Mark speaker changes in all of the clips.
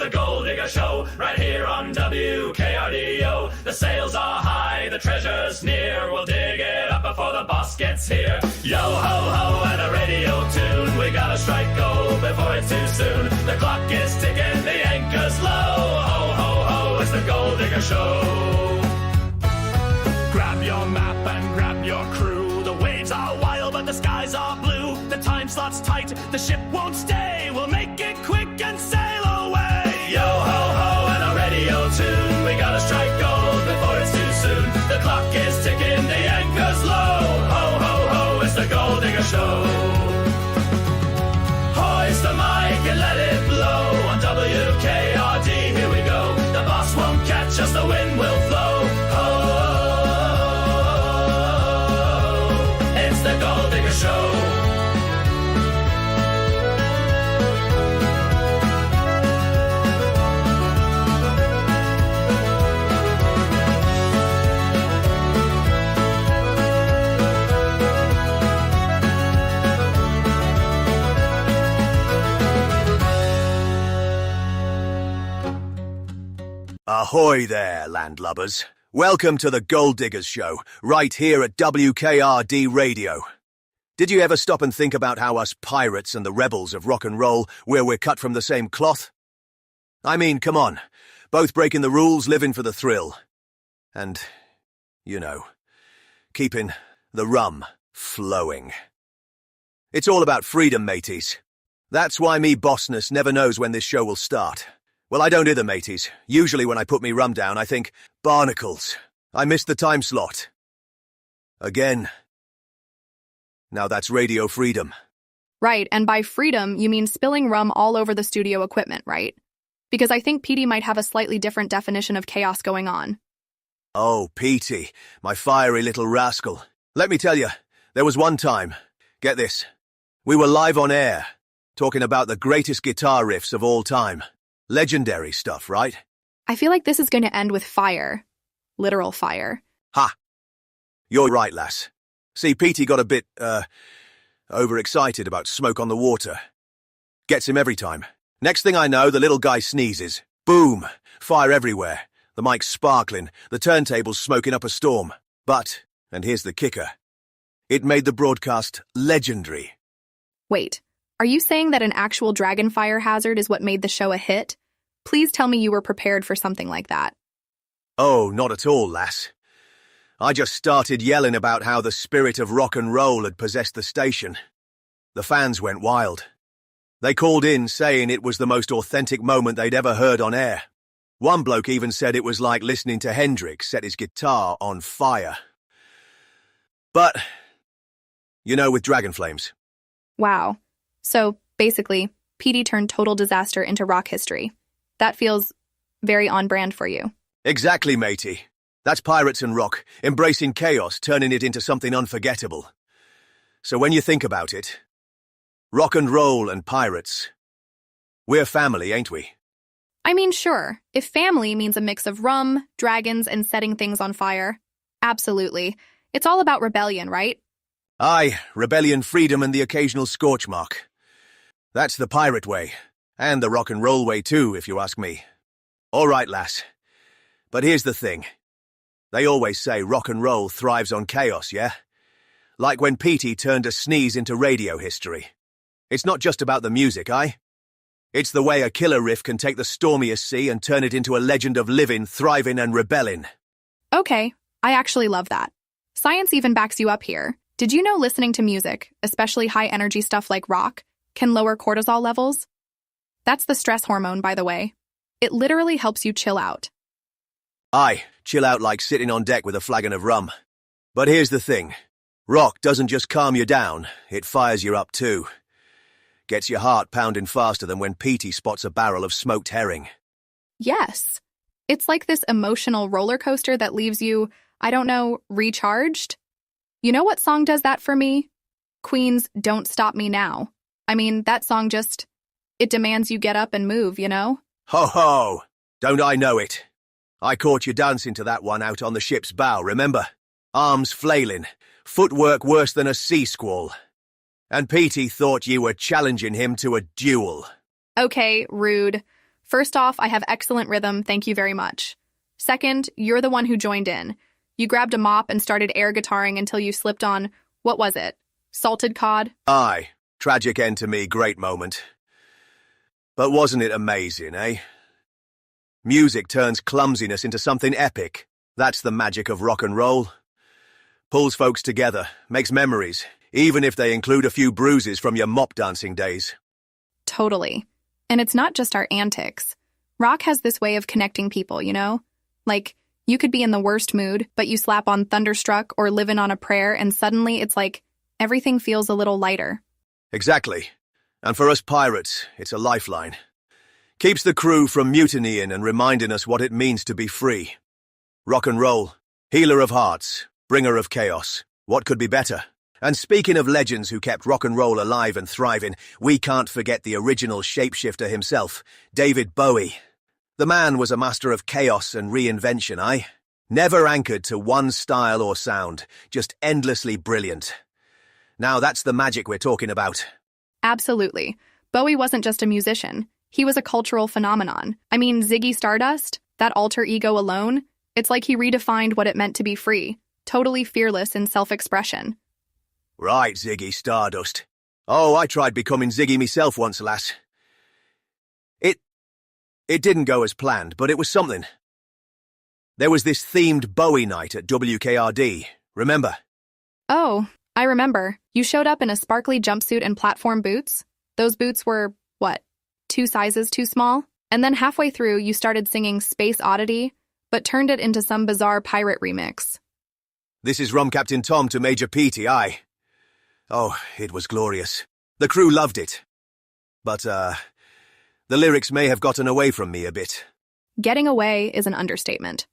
Speaker 1: the Golddigger Show, right here on WKRDO. The sales are high, the treasure's near. We'll dig it up before the boss gets here. Yo ho ho and a radio tune. We gotta strike gold before it's too soon. The clock is ticking, the anchor's low. Ho ho ho, it's the Golddigger Show. Grab your map and grab your crew. The waves are wild, but the skies are blue. The time slot's tight, the ship won't stay. We'll make it quick and sail away. Yo ho ho and a radio tune. We gotta strike gold before it's too soon. The clock is ticking, the anchor's low. Ho ho ho, it's the Golddigger Show. Hoist the mic and let it blow. On WKRD, here we go. The boss won't catch us, the wind will flow. Ho, it's the Golddigger Show.
Speaker 2: Ahoy there, landlubbers. Welcome to the Golddiggers Show, right here at WKRD Radio. Did you ever stop and think about how us pirates and the rebels of rock and roll, where we're cut from the same cloth? I mean, come on, both breaking the rules, living for the thrill. And, you know, keeping the rum flowing. It's all about freedom, mateys. That's why me bossness never knows when this show will start. Well, I don't either, mateys. Usually when I put me rum down, I think, barnacles. I missed the time slot. Again. Now that's radio freedom.
Speaker 3: Right, and by freedom, you mean spilling rum all over the studio equipment, right? Because I think Petey might have a slightly different definition of chaos going on.
Speaker 2: Oh, Petey, my fiery little rascal. Let me tell you, there was one time, get this, we were live on air, talking about the greatest guitar riffs of all time. Legendary stuff, right?
Speaker 3: I feel like this is going to end with fire. Literal fire.
Speaker 2: Ha! You're right, lass. See, Petey got a bit, overexcited about smoke on the water. Gets him every time. Next thing I know, the little guy sneezes. Boom! Fire everywhere. The mic's sparkling, the turntable's smoking up a storm. But, and here's the kicker, it made the broadcast legendary.
Speaker 3: Wait, are you saying that an actual dragon fire hazard is what made the show a hit? Please tell me you were prepared for something like that.
Speaker 2: Oh, not at all, lass. I just started yelling about how the spirit of rock and roll had possessed the station. The fans went wild. They called in saying it was the most authentic moment they'd ever heard on air. One bloke even said it was like listening to Hendrix set his guitar on fire. But, you know, with Dragon Flames.
Speaker 3: Wow. So, basically, Petey turned total disaster into rock history. That feels very on-brand for you.
Speaker 2: Exactly, matey. That's pirates and rock, embracing chaos, turning it into something unforgettable. So when you think about it, rock and roll and pirates, we're family, ain't we?
Speaker 3: I mean, sure, if family means a mix of rum, dragons, and setting things on fire, absolutely. It's all about rebellion, right?
Speaker 2: Aye, rebellion, freedom, and the occasional scorch mark. That's the pirate way, and the rock and roll way too, if you ask me. All right, lass. But here's the thing. They always say rock and roll thrives on chaos, yeah? Like when Petey turned a sneeze into radio history. It's not just about the music, aye? It's the way a killer riff can take the stormiest sea and turn it into a legend of living, thriving, and rebelling.
Speaker 3: Okay, I actually love that. Science even backs you up here. Did you know listening to music, especially high-energy stuff like rock, can lower cortisol levels? That's the stress hormone, by the way. It literally helps you chill out.
Speaker 2: Aye, chill out like sitting on deck with a flagon of rum. But here's the thing. Rock doesn't just calm you down, it fires you up too. Gets your heart pounding faster than when Petey spots a barrel of smoked herring.
Speaker 3: Yes. It's like this emotional roller coaster that leaves you, I don't know, recharged? You know what song does that for me? Queen's Don't Stop Me Now. I mean, that song just, it demands you get up and move, you know?
Speaker 2: Ho ho! Don't I know it? I caught you dancing to that one out on the ship's bow, remember? Arms flailing, footwork worse than a sea squall. And Petey thought you were challenging him to a duel.
Speaker 3: Okay, rude. First off, I have excellent rhythm, thank you very much. Second, you're the one who joined in. You grabbed a mop and started air guitaring until you slipped on, what was it? Salted cod?
Speaker 2: Aye, tragic end to me, great moment. But wasn't it amazing, eh? Music turns clumsiness into something epic. That's the magic of rock and roll. Pulls folks together, makes memories, even if they include a few bruises from your mop dancing days.
Speaker 3: Totally. And it's not just our antics. Rock has this way of connecting people, you know? Like, you could be in the worst mood, but you slap on Thunderstruck or Livin' on a Prayer, and suddenly it's like everything feels a little lighter.
Speaker 2: Exactly. And for us pirates, it's a lifeline. Keeps the crew from mutinying and reminding us what it means to be free. Rock and roll, healer of hearts, bringer of chaos. What could be better? And speaking of legends who kept rock and roll alive and thriving, we can't forget the original shapeshifter himself, David Bowie. The man was a master of chaos and reinvention, Never anchored to one style or sound, just endlessly brilliant. Now that's the magic we're talking about.
Speaker 3: Absolutely. Bowie wasn't just a musician. He was a cultural phenomenon. I mean, Ziggy Stardust, that alter ego alone, it's like he redefined what it meant to be free, totally fearless in self-expression.
Speaker 2: Right, Ziggy Stardust. Oh, I tried becoming Ziggy myself once, lass. It didn't go as planned, but it was something. There was this themed Bowie night at WKRD, remember?
Speaker 3: Oh, I remember. You showed up in a sparkly jumpsuit and platform boots? Those boots were, what, 2 sizes too small? And then halfway through, you started singing Space Oddity, but turned it into some bizarre pirate remix.
Speaker 2: This is Rum Captain Tom to Major Petey, aye. Oh, it was glorious. The crew loved it. But, the lyrics may have gotten away from me a bit.
Speaker 3: Getting away is an understatement.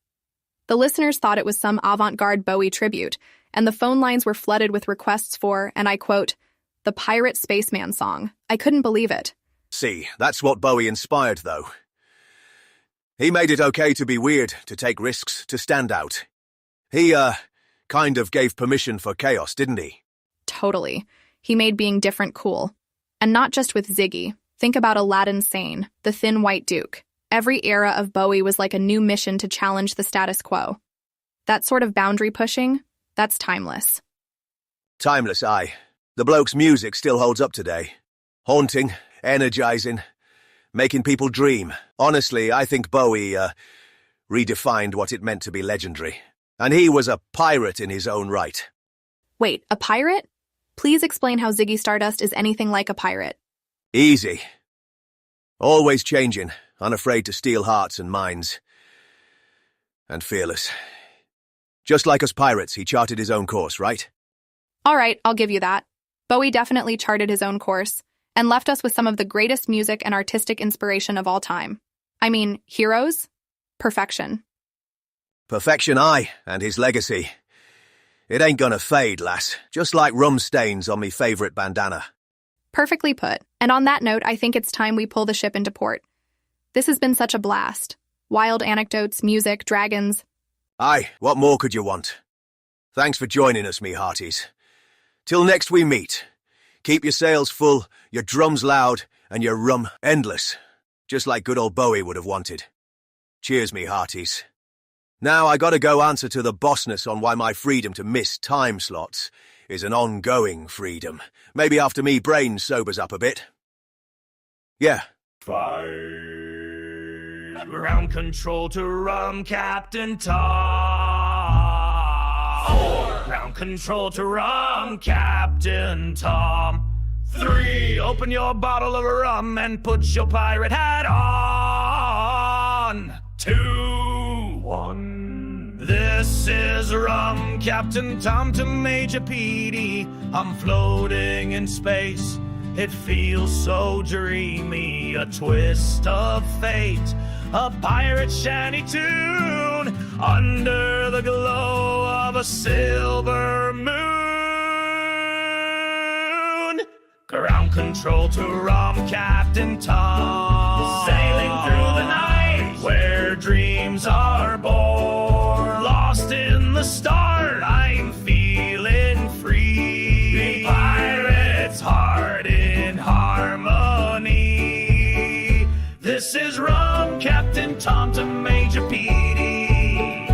Speaker 3: The listeners thought it was some avant-garde Bowie tribute, and the phone lines were flooded with requests for, and I quote, the Pirate Spaceman song. I couldn't believe it.
Speaker 2: See, that's what Bowie inspired, though. He made it okay to be weird, to take risks, to stand out. He, kind of gave permission for chaos, didn't he?
Speaker 3: Totally. He made being different cool. And not just with Ziggy. Think about Aladdin Sane, the Thin White Duke. Every era of Bowie was like a new mission to challenge the status quo. That sort of boundary pushing, that's timeless.
Speaker 2: Timeless, aye. The bloke's music still holds up today. Haunting, energizing, making people dream. Honestly, I think Bowie, redefined what it meant to be legendary. And he was a pirate in his own right.
Speaker 3: Wait, a pirate? Please explain how Ziggy Stardust is anything like a pirate.
Speaker 2: Easy. Always changing, unafraid to steal hearts and minds. And fearless. Just like us pirates, he charted his own course, right?
Speaker 3: All right, I'll give you that. Bowie definitely charted his own course, and left us with some of the greatest music and artistic inspiration of all time. I mean, heroes? Perfection.
Speaker 2: Perfection, aye, and his legacy. It ain't gonna fade, lass, just like rum stains on me favourite bandana.
Speaker 3: Perfectly put. And on that note, I think it's time we pull the ship into port. This has been such a blast. Wild anecdotes, music, dragons.
Speaker 2: Aye, what more could you want? Thanks for joining us, me hearties. Till next we meet. Keep your sails full, your drums loud, and your rum endless. Just like good old Bowie would have wanted. Cheers, me hearties. Now I gotta go answer to the bossness on why my freedom to miss time slots is an ongoing freedom. Maybe after me brain sobers up a bit. Yeah.
Speaker 1: 5. Ground control to Rum Captain Tom. 4. Ground control to Rum Captain Tom. 3. Open your bottle of rum and put your pirate hat on. 2. 1. This is Rum Captain Tom to Major Petey. I'm floating in space. It feels so dreamy, a twist of fate, a pirate shanty tune under the glow of a silver moon. Ground control to Rum Captain Tom, sailing through the night where dreams are born. Lost in the stars, I'm feeling free. Pirates heart in harmony. This is rum, Captain Tom to Major Petey.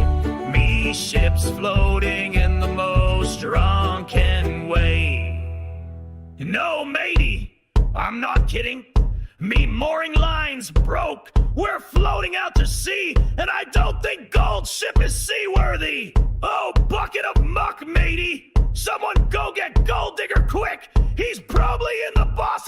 Speaker 1: Me ships floating in the most drunken way. No, matey, I'm not kidding. Me mooring line's broke. We're floating out to sea, and I don't think Gold ship is seaworthy. Oh, bucket of muck, matey. Someone go get Golddigger quick. He's probably in the Boston